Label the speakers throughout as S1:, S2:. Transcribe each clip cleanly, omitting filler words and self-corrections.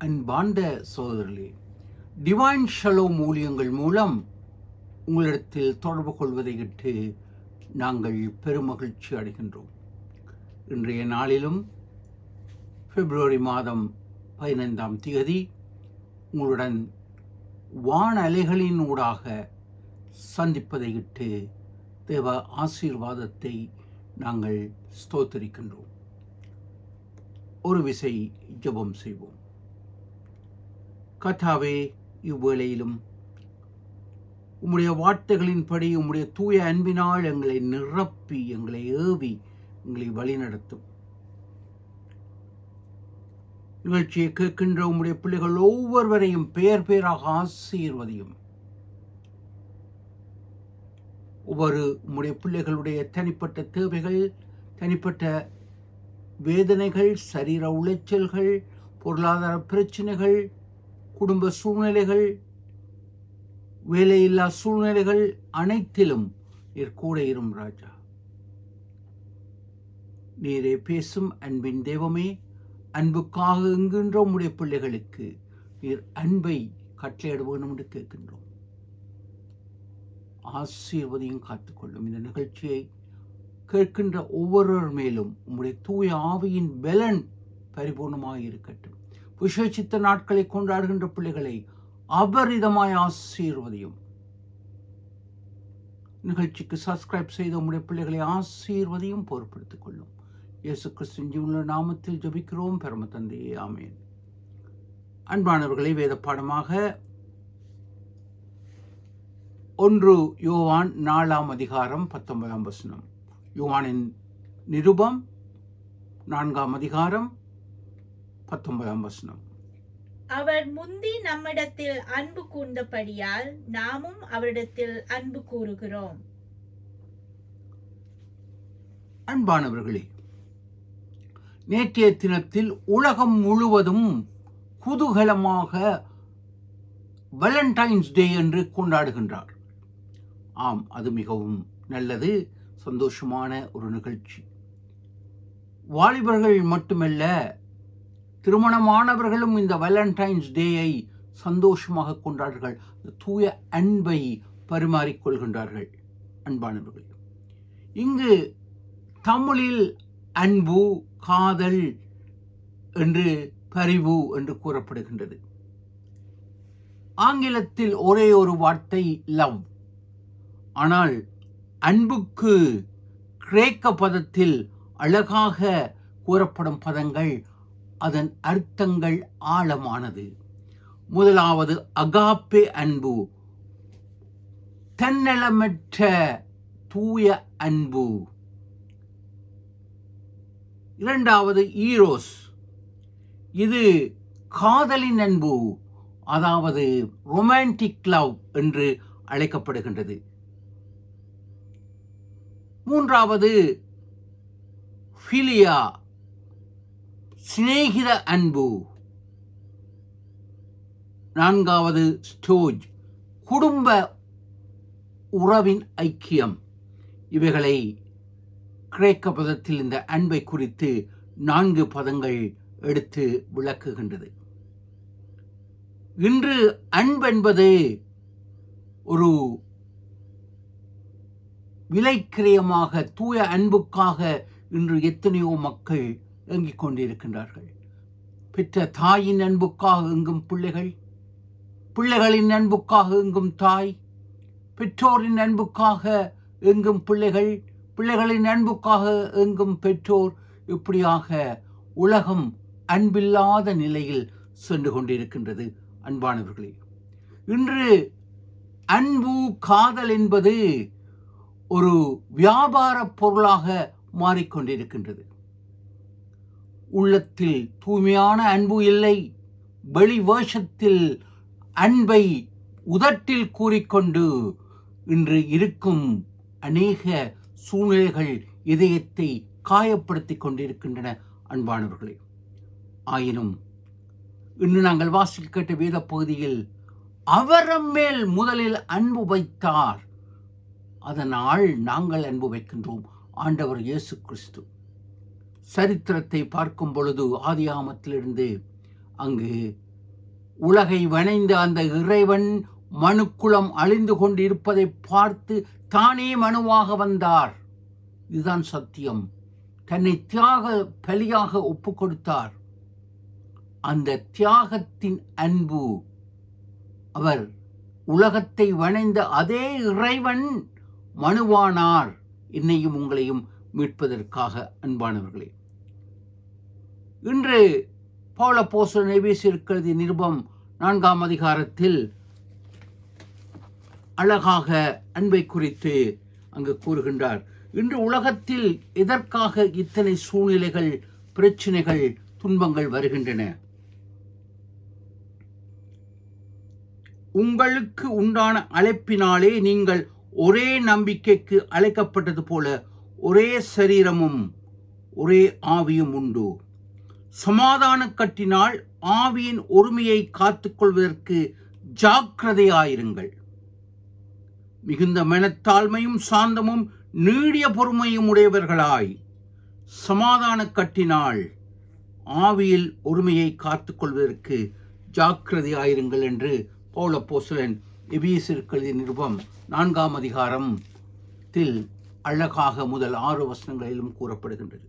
S1: அன்பார்ந்த சகோதரர்களே, divine shalom ஊழியங்கள் மூலம் உங்களிடத்தில் தொடர்பு கொள்வதை இட்டு நாங்கள் பெருமகிழ்ச்சி அடைகின்றோம். இன்றைய நாளிலும் பிப்ரவரி மாதம் 15ஆம் தேதி உங்களுடன் வான அலைகளின் ஊடாக சந்திப்பதை இட்டு தேவ ஆசீர்வாதத்தை நாங்கள் ஸ்தோத்தரிக்கின்றோம். ஒரு விசை ஜெபம் செய்வோம். கர்த்தாவே, இவ்வேளையிலும் உம்முடைய வார்த்தைகளின்படி உம்முடைய தூய அன்பினால் எங்களை நிரப்பி, எங்களை ஏவி, எங்களை வழிநடத்தும். நிகழ்ச்சியை கேட்கின்ற உம்முடைய பிள்ளைகள் ஒவ்வொருவரையும் பெயர் பெயராக ஆசீர்வதியும். ஒவ்வொரு உம்முடைய பிள்ளைகளுடைய தனிப்பட்ட தேவைகள், தனிப்பட்ட வேதனைகள், சரீர உளைச்சல்கள், பொருளாதார பிரச்சனைகள், குடும்ப சூழ்நிலைகள், வேலையில்லா சூழ்நிலைகள் அனைத்திலும் நீர் கூட இரும் ராஜா. நீரே பேசும் அன்பின் தெய்வமே, அன்புக்காக என்கின்ற உம்முடைய பிள்ளைகளுக்கு நீர் அன்பை கட்டளையிட வேண்டும் என்று கேட்கின்றோம். ஆசீர்வதியும் காத்துக்கொள்ளும். இந்த நிகழ்ச்சியை கேட்கின்ற ஒவ்வொருவர் மேலும் உம்முடைய தூய ஆவியின் பலன் பரிபூர்ணமாக இருக்கட்டும். விசேஷித்த நாட்களை கொண்டாடுகின்ற பிள்ளைகளை அபரிதமாய் ஆசீர்வதியும். நிகழ்ச்சிக்கு சப்ஸ்கிரைப் செய்த உம்முடைய பிள்ளைகளை ஆசீர்வதியும் பொறுப்படுத்திக் கொள்ளும். இயேசு கிறிஸ்துவின் ஜீவனுள்ள நாமத்தில் ஜெபிக்கிறோம் பரம தந்தையே, ஆமென். அன்பானவர்களை, வேத பாடமாக 1 யோவான் 4ஆம் அதிகாரம் 19ஆம் வசனம். யோவானின் நிருபம் 4ஆம் அதிகாரம் 19ஆம் வசனம்.
S2: அவர் முந்தி நம்மிடத்தில் அன்பு கூர்ந்தபடியால் நாமும் அவரிடத்தில் அன்பு கூறுகிறோம்.
S1: அன்பானவர்களே, நேற்றைய தினத்தில் உலகம் முழுவதும் குதூகலமாக வேலண்டைன்ஸ் டே என்று கொண்டாடுகின்றார். ஆம், அது மிகவும் நல்லது, சந்தோஷமான ஒரு நிகழ்ச்சி. வாலிபர்கள் மட்டுமல்ல, திருமணமானவர்களும் இந்த வேலண்டைன்ஸ் டேயை சந்தோஷமாக கொண்டாடுகிறார்கள். தூய அன்பை பரிமாறிக்கொள்கின்றார்கள். அன்பானவர்கள், இங்கு தமிழில் அன்பு, காதல் என்று, பரிவு என்று கூறப்படுகின்றது. ஆங்கிலத்தில் ஒரே ஒரு வார்த்தை லவ். ஆனால் அன்புக்கு கிரேக்க பதத்தில் அழகாக கூறப்படும் பதங்கள், அதன் அர்த்தங்கள் ஆழமானது. முதலாவது அகாப்பே அன்பு, தன்னலமற்ற தூய அன்பு. இரண்டாவது ஈரோஸ், இது காதலின் அன்பு, அதாவது ரொமான்டிக் லவ் என்று அழைக்கப்படுகின்றது. மூன்றாவது ஃபிலியா, சிநேகித அன்பு. நான்காவது ஸ்டோஜ், குடும்ப உறவின் ஐக்கியம். இவைகளை கிரேக்க பதத்தில் இந்த அன்பை குறித்து 4 பதங்கள் எடுத்து விளக்குகின்றது. இன்று அன்பென்பது ஒரு விலைக்கிரயமாக, தூய அன்புக்காக இன்று எத்தனையோ மக்கள் ஏங்கிக் கொண்டிருக்கின்றார்கள். பெற்ற தாயின் அன்புக்காக எங்கும் பிள்ளைகள், பிள்ளைகளின் அன்புக்காக எங்கும் தாய், பெற்றோரின் அன்புக்காக எங்கும் பிள்ளைகள், பிள்ளைகளின் அன்புக்காக எங்கும் பெற்றோர். இப்படியாக உலகம் அன்பில்லாத நிலையில் சென்று கொண்டிருக்கின்றது. அன்பானவர்களே, இன்று அன்பு, காதல் என்பது ஒரு வியாபார பொருளாக மாறிக்கொண்டிருக்கின்றது. உள்ளத்தில் தூய்மையான அன்பு இல்லை. வெளி வேஷத்தில் அன்பை உதட்டில் கூறிக்கொண்டு இன்று இருக்கும் அநேக சூழ்நிலைகள் இதயத்தை காயப்படுத்திக் கொண்டிருக்கின்றன. அன்பானவர்களே, ஆயினும் இன்று நாங்கள் வாசிக்க கேட்ட வேத பகுதியில் அவர் மேல் முதலில் அன்பு வைத்தார், அதனால் நாங்கள் அன்பு வைக்கின்றோம். ஆண்டவர் இயேசு கிறிஸ்து. சரித்திரத்தை பார்க்கும் பொழுது ஆதியாகமத்திலிருந்து அங்கு உலகை வணைந்த அந்த இறைவன் மனுக்குலம் அழிந்து கொண்டிருப்பதை பார்த்து தானே மனுவாக வந்தார். இதுதான் சத்தியம். தன்னை தியாக பலியாக ஒப்பு கொடுத்தார். அந்த தியாகத்தின் அன்பு, அவர் உலகத்தை வணைந்த அதே இறைவன் மனுவானார், என்னையும் உங்களையும் மீட்பதற்காக. அன்பானவர்களே, இன்று பவுல் அப்போஸ்தலன் எபேசியருக்கு நிருபம் 4ஆம் அதிகாரத்தில் அழகாக அன்பை குறித்து அங்கு கூறுகின்றார். இன்று உலகத்தில் எதற்காக இத்தனை சூழ்நிலைகள், பிரச்சனைகள், துன்பங்கள் வருகின்றன? உங்களுக்கு உண்டான அழைப்பினாலே நீங்கள் ஒரே நம்பிக்கைக்கு அழைக்கப்பட்டது போல ஒரே சரீரமும் ஒரே ஆவியும் உண்டு. சமாதான கட்டினால் ஆவியின் ஒருமையை காத்துக்கொள்வதற்கு ஜாக்கிரதையாயிருங்கள். மிகுந்த மனத்தாழ்மையும் சாந்தமும் நீடிய பொறுமையும் உடையவர்களாய் சமாதான கட்டினால் ஆவியில் ஒருமையை காத்துக்கொள்வதற்கு ஜாக்கிரதையாயிருங்கள் என்று பவுல் அப்போஸ்தலன் எபேசியருக்கு நிருபம் 4ஆம் அதிகாரத்தில் அழகாக முதல் 6 வசனங்களிலும் கூறப்படுகின்றது.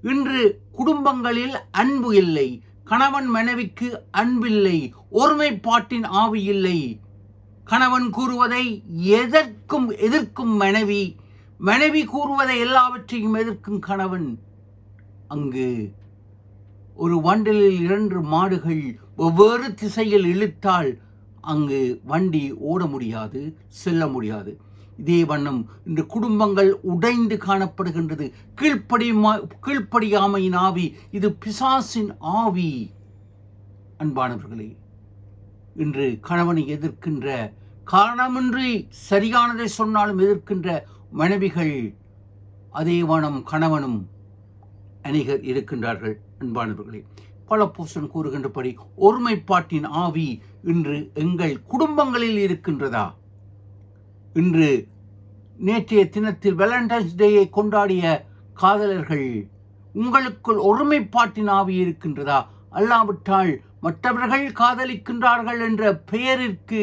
S1: இன்று குடும்பங்களில் அன்பு இல்லை, கணவன் மனைவிக்கு அன்பில்லை, ஒருமைப்பாட்டின் ஆவி இல்லை. கணவன் கூறுவதை எதிர்க்கும் மனைவி, மனைவி கூறுவதை எல்லாவற்றையும் எதிர்க்கும் கணவன். அங்கு ஒரு வண்டலில் 2 மாடுகள் வெவ்வேறு திசையில் இழுத்தால் அங்கு வண்டி ஓட முடியாது, செல்ல முடியாது. இதே வண்ணம் இன்று குடும்பங்கள் உடைந்து காணப்படுகின்றது. கீழ்ப்படியாமையின் ஆவி, இது பிசாசின் ஆவி. அன்பானவர்களே, இன்று கணவனை எதிர்க்கின்ற, காரணமின்றி சரியானதை சொன்னாலும் எதிர்க்கின்ற மனைவிகள், அதே வண்ணம் கணவனும் அநேகர் இருக்கின்றார்கள். அன்பானவர்களே, பவுல் அப்போஸ்தலன் கூறுகின்றபடி ஒருமைப்பாட்டின் ஆவி இன்று எங்கள் குடும்பங்களில் இருக்கின்றதா? இன்று நேற்றைய தினத்தில் வேலண்டைன்ஸ் டேயை கொண்டாடிய காதலர்கள், உங்களுக்குள் ஒருமைப்பாட்டின் ஆவி இருக்கின்றதா? அல்லாவிட்டால் மற்றவர்கள் காதலிக்கின்றார்கள் என்ற பெயரிற்கு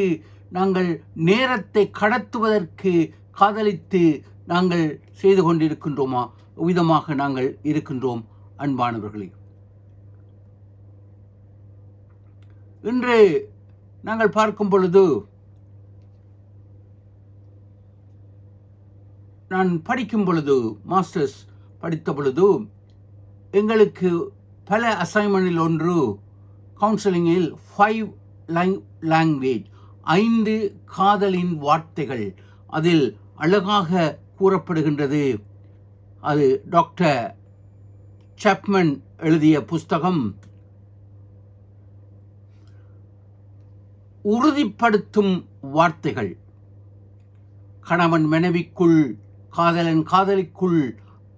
S1: நாங்கள் நேரத்தை கடத்துவதற்கு காதலித்து நாங்கள் செய்து கொண்டிருக்கின்றோமா? விதமாக நாங்கள் இருக்கின்றோம். அன்பானவர்களே, இன்று நாங்கள் பார்க்கும் பொழுது, நான் படிக்கும் பொழுது, மாஸ்டர்ஸ் படித்த பொழுது, எங்களுக்கு பல அசைன்மெண்டில் ஒன்று கவுன்சிலிங்கில் 5 லாங்குவேஜ், 5 காதலின் வார்த்தைகள், அதில் அழகாக கூறப்படுகின்றது. அது டாக்டர் சாப்மன் எழுதிய புஸ்தகம். உறுதிப்படுத்தும் வார்த்தைகள். கணவன் மனைவிக்குள், காதலன் காதலிக்குள்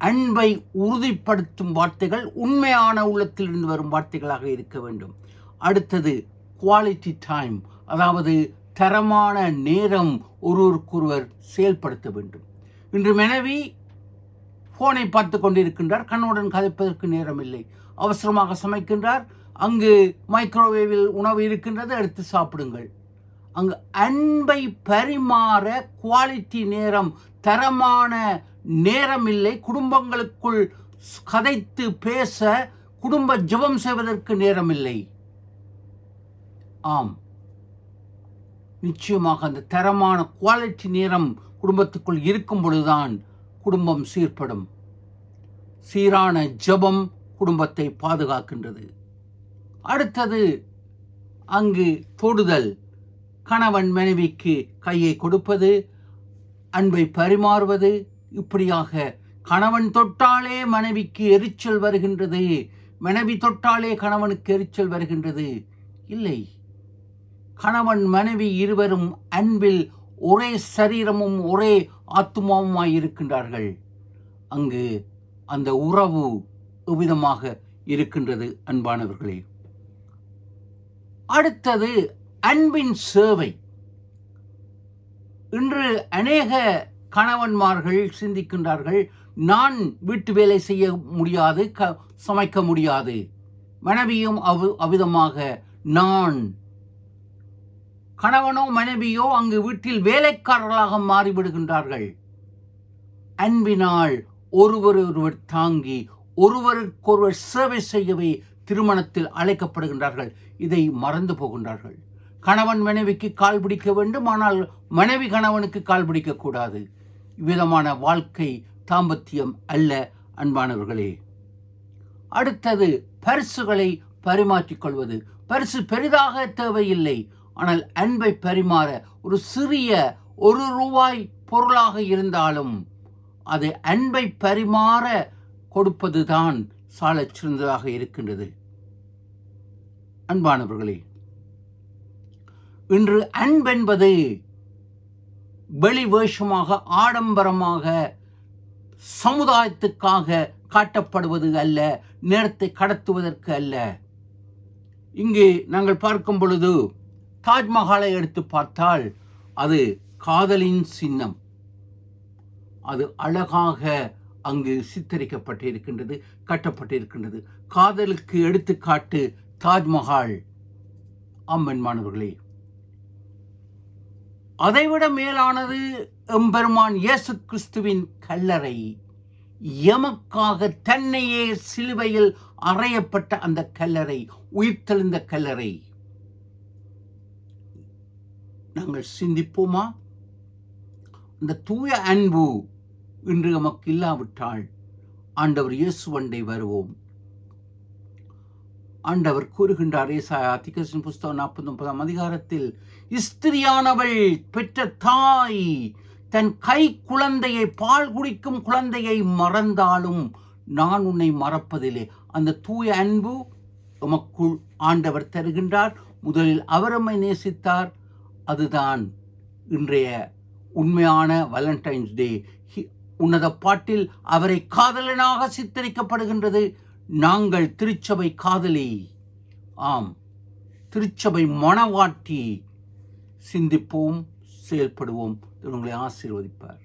S1: அன்பை உறுதிப்படுத்தும் வார்த்தைகள் உண்மையான உள்ளத்திலிருந்து வரும் வார்த்தைகளாக இருக்க வேண்டும். அடுத்தது குவாலிட்டி டைம், அதாவது தரமான நேரம் ஒருவருக்கொருவர் செயல்படுத்த வேண்டும். இன்று மனைவி போனை பார்த்து கொண்டிருக்கின்றார், கண்ணுடன் கதைப்பதற்கு நேரம் இல்லை. அவசரமாக சமைக்கின்றார், அங்கு மைக்ரோவேவில் உணவு இருக்கின்றது, எடுத்து சாப்பிடுங்கள். அங்கு அன்பை பரிமாற குவாலிட்டி நேரம், தரமான நேரம் இல்லை. குடும்பங்களுக்குள் கதைத்து பேச, குடும்ப ஜெபம் செய்வதற்கு நேரம் இல்லை. ஆம், நிச்சயமாக அந்த தரமான குவாலிட்டி நேரம் குடும்பத்துக்குள் இருக்கும் பொழுதுதான் குடும்பம் சீர்படும். சீரான ஜெபம் குடும்பத்தை பாதுகாக்கின்றது. அடுத்தது அங்கு தொடுதல். கணவன் மனைவிக்கு கையை கொடுப்பது, அன்பை பரிமாறுவது. இப்படியாக கணவன் தொட்டாலே மனைவிக்கு எரிச்சல் வருகின்றது, மனைவி தொட்டாலே கணவனுக்கு எரிச்சல் வருகின்றது. இல்லை, கணவன் மனைவி இருவரும் அன்பில் ஒரே சரீரமும் ஒரே ஆத்துமாவுமாய் இருக்கின்றார்கள். அங்கு அந்த உறவு எவ்விதமாக இருக்கின்றது அன்பானவர்களே. அடுத்தது அன்பின் சேவை. இன்று அநேக கணவன்மார்கள் சிந்திக்கின்றார்கள், நான் வீட்டு வேலை செய்ய முடியாது, சமைக்க முடியாது. மனைவியும் அவ்விதமாக நான் கணவனோ மனைவியோ அங்கு வீட்டில் வேலைக்காரர்களாக மாறிவிடுகின்றார்கள். அன்பினால் ஒருவர் தாங்கி ஒருவருக்கொருவர் சேவை செய்யவே திருமணத்தில் அழைக்கப்படுகின்றார்கள். இதை மறந்து போகின்றார்கள். கணவன் மனைவிக்கு கால் பிடிக்க வேண்டும், ஆனால் மனைவி கணவனுக்கு கால் பிடிக்கக்கூடாது. இவ்விதமான வாழ்க்கை தாம்பத்தியம் அல்ல அன்பானவர்களே. அடுத்தது பரிசுகளை பரிமாற்றிக் கொள்வது. பரிசு பெரிதாக தேவையில்லை, ஆனால் அன்பை பரிமாற ஒரு சிறிய ₹1 பொருளாக இருந்தாலும் அது அன்பை பரிமாற கொடுப்பதுதான் சாலச் சிறந்ததாக இருக்கின்றது. அன்பானவர்களே, இன்று அன்பென்பது வெளி வேஷமாக ஆடம்பரமாக சமுதாயத்துக்காக காட்டப்படுவது அல்ல, நேரத்தை கடத்துவதற்கு அல்ல. இங்கே நாங்கள் பார்க்கும் பொழுது தாஜ்மஹாலை எடுத்து பார்த்தால் அது காதலின் சின்னம். அது அழகாக அங்கு சித்தரிக்கப்பட்டிருக்கின்றது, கட்டப்பட்டிருக்கின்றது. காதலுக்கு எடுத்துக்காட்டு தாஜ்மஹால். அன்பன்மானவர்களே, அதைவிட மேலானது எம்பெருமான் இயேசு கிறிஸ்துவின் கல்லறை. எமக்காக தன்னையே சிலுவையில் அறையப்பட்ட அந்த கல்லறை, உயிர்த்தெழுந்த கல்லறை. நாங்கள் சிந்திப்போமா? அந்த தூய அன்பு இன்று நமக்கு இல்லாவிட்டால் ஆண்டவர் இயேசுவண்டை வருவோம். ஆண்டவர் கூறுகின்றார், ஏசாயா தீர்க்கதரிசன புஸ்தகம் 49ஆம் அதிகாரத்தில், ஸ்திரியானவள் பெற்ற தாய் தன் கை குழந்தையை, பால் குடிக்கும் குழந்தையை மறந்தாலும் நான் உன்னை மறப்பதில்லை. அந்த தூய அன்பு நமக்குள் ஆண்டவர் தருகின்றார். முதலில் அவர் நம்மை நேசித்தார். அதுதான் இன்றைய உண்மையான வேலண்டைன்ஸ் டே. உன்னத பாட்டில் அவரை காதலனாக சித்தரிக்கப்படுகின்றது. நாங்கள் திருச்சபை காதலி, ஆம், திருச்சபை மணவாட்டி. சிந்திப்போம், செயல்படுவோம். உங்களை ஆசீர்வதிப்பார்.